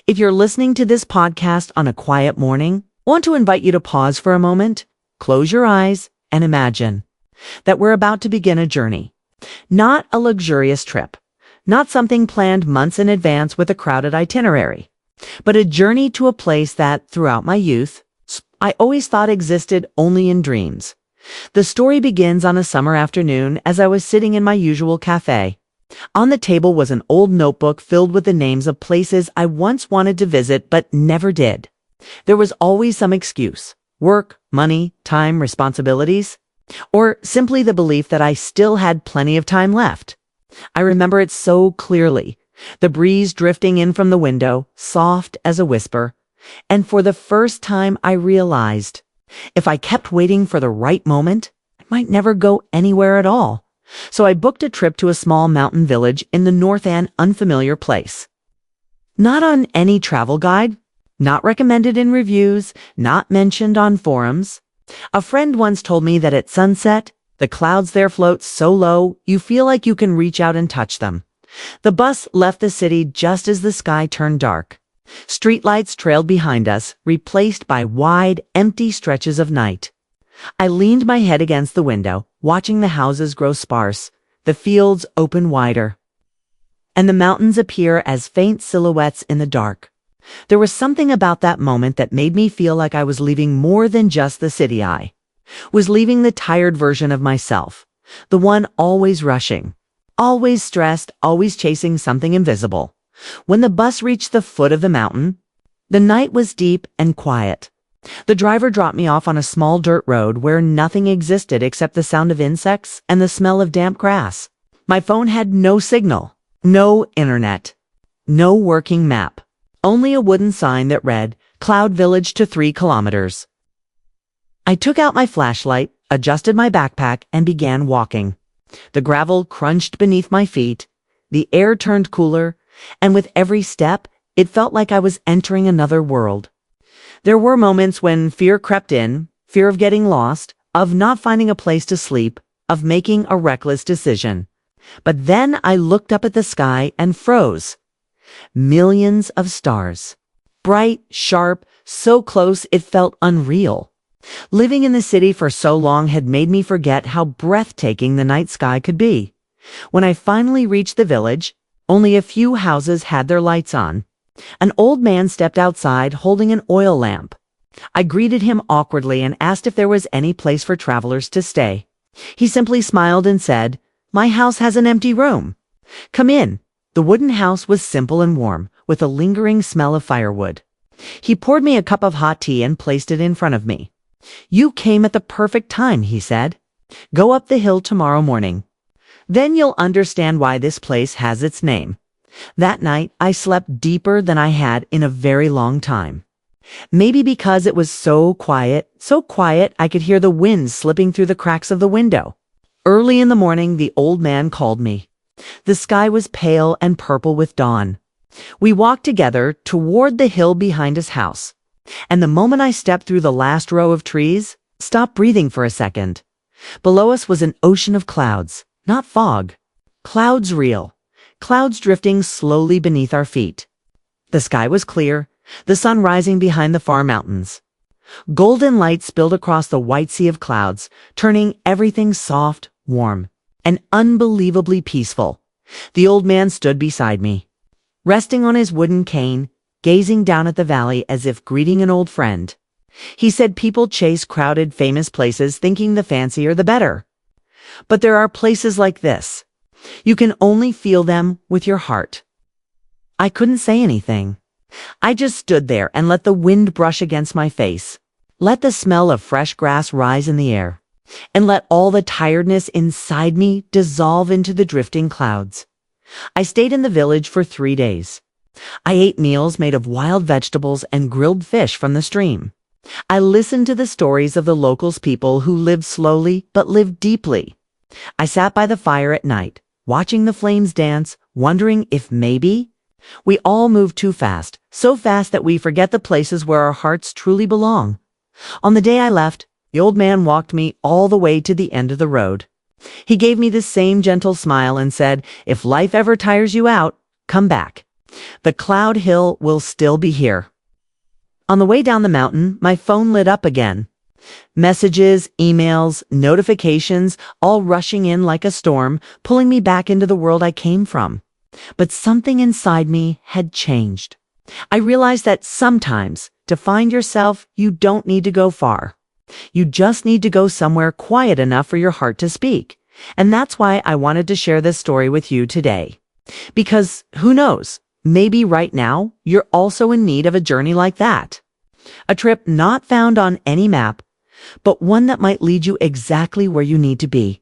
If you're listening to this podcast on a quiet morning, I want to invite you to pause for a moment, close your eyes, and imagine that we're about to begin a journey. Not a luxurious trip, not something planned months in advance with a crowded itinerary, but a journey to a place that, throughout my youth, I always thought existed only in dreams. The story begins on a summer afternoon as I was sitting in my usual cafe. On the table was an old notebook filled with the names of places I once wanted to visit but never did. There was always some excuse: work, money, time, responsibilities, or simply the belief that I still had plenty of time left. I remember it so clearly, the breeze drifting in from the window, soft as a whisper, and for the first time I realized, if I kept waiting for the right moment, I might never go anywhere at all. So I booked a trip to a small mountain village in the north, an unfamiliar place. Not on any travel guide, not recommended in reviews, not mentioned on forums. A friend once told me that at sunset, the clouds there float so low you feel like you can reach out and touch them. The bus left the city just as the sky turned dark. Streetlights trailed behind us, replaced by wide, empty stretches of night. I leaned my head against the window, watching the houses grow sparse, the fields open wider, and the mountains appear as faint silhouettes in the dark. There was something about that moment that made me feel like I was leaving more than just the city. I was leaving the tired version of myself, the one always rushing, always stressed, always chasing something invisible. When the bus reached the foot of the mountain, the night was deep and quiet. The driver dropped me off on a small dirt road where nothing existed except the sound of insects and the smell of damp grass. My phone had no signal, no internet, no working map, only a wooden sign that read, "Cloud Village to 3 kilometers." I took out my flashlight, adjusted my backpack, and began walking. The gravel crunched beneath my feet, the air turned cooler, and with every step, it felt like I was entering another world. There were moments when fear crept in, fear of getting lost, of not finding a place to sleep, of making a reckless decision. But then I looked up at the sky and froze. Millions of stars. Bright, sharp, so close it felt unreal. Living in the city for so long had made me forget how breathtaking the night sky could be. When I finally reached the village, only a few houses had their lights on. An old man stepped outside holding an oil lamp. I greeted him awkwardly and asked if there was any place for travelers to stay. He simply smiled and said, "My house has an empty room. Come in." The wooden house was simple and warm, with a lingering smell of firewood. He poured me a cup of hot tea and placed it in front of me. "You came at the perfect time," he said. "Go up the hill tomorrow morning. Then you'll understand why this place has its name." That night, I slept deeper than I had in a very long time. Maybe because it was so quiet I could hear the wind slipping through the cracks of the window. Early in the morning, the old man called me. The sky was pale and purple with dawn. We walked together toward the hill behind his house. And the moment I stepped through the last row of trees, stopped breathing for a second. Below us was an ocean of clouds, not fog. Clouds real. Clouds drifting slowly beneath our feet. The sky was clear, the sun rising behind the far mountains. Golden light spilled across the white sea of clouds, turning everything soft, warm, and unbelievably peaceful. The old man stood beside me, resting on his wooden cane, gazing down at the valley as if greeting an old friend. He said people chase crowded, famous places thinking the fancier the better. But there are places like this. You can only feel them with your heart. I couldn't say anything. I just stood there and let the wind brush against my face, let the smell of fresh grass rise in the air, and let all the tiredness inside me dissolve into the drifting clouds. I stayed in the village for 3 days. I ate meals made of wild vegetables and grilled fish from the stream. I listened to the stories of the locals, people who lived slowly but lived deeply. I sat by the fire at night, watching the flames dance, wondering if maybe we all move too fast, so fast that we forget the places where our hearts truly belong. On the day I left, the old man walked me all the way to the end of the road. He gave me the same gentle smile and said, "If life ever tires you out, come back. The cloud hill will still be here. On the way down the mountain, my phone lit up again. Messages, emails, notifications, all rushing in like a storm, pulling me back into the world I came from. But something inside me had changed. I realized that sometimes, to find yourself, you don't need to go far. You just need to go somewhere quiet enough for your heart to speak. And that's why I wanted to share this story with you today. Because who knows, maybe right now, you're also in need of a journey like that. A trip not found on any map, but one that might lead you exactly where you need to be.